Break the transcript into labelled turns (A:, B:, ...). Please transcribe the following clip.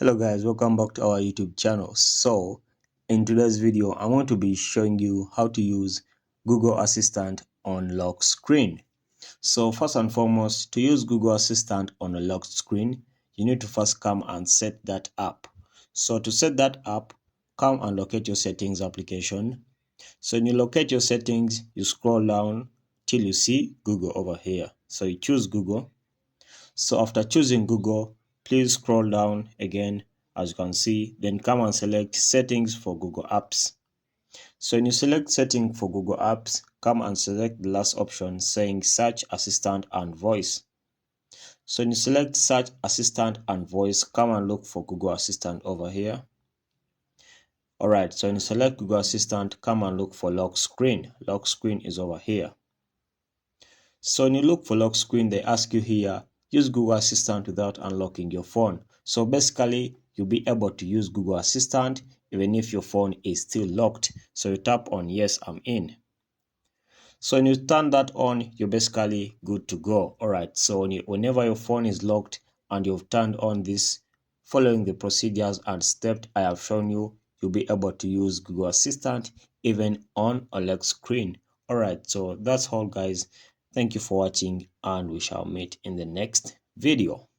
A: Hello guys, welcome back to our YouTube channel. So in today's video I'm going to be showing you how to use Google Assistant on lock screen. So first and foremost, to use Google Assistant on a locked screen, you need to first come and set that up. So to set that up, come and locate your settings application. So when you locate your settings, you scroll down till you see Google over here. So you choose Google. So after choosing Google, please scroll down again as you can see, then come and select settings for Google Apps. So when you select setting for Google Apps, come and select the last option saying search assistant and voice. So when you select search assistant and voice, come and look for Google Assistant over here. Alright, so when you select Google Assistant, come and look for lock screen. Lock screen is over here. So when you look for lock screen, they ask you here, use Google Assistant without unlocking your phone. So basically, you'll be able to use Google Assistant even if your phone is still locked. So you tap on yes, I'm in. So when you turn that on, you're basically good to go. Alright, so whenever your phone is locked and you've turned on this, following the procedures and steps I have shown you, you'll be able to use Google Assistant even on a locked screen. Alright, so that's all guys. Thank you for watching and we shall meet in the next video.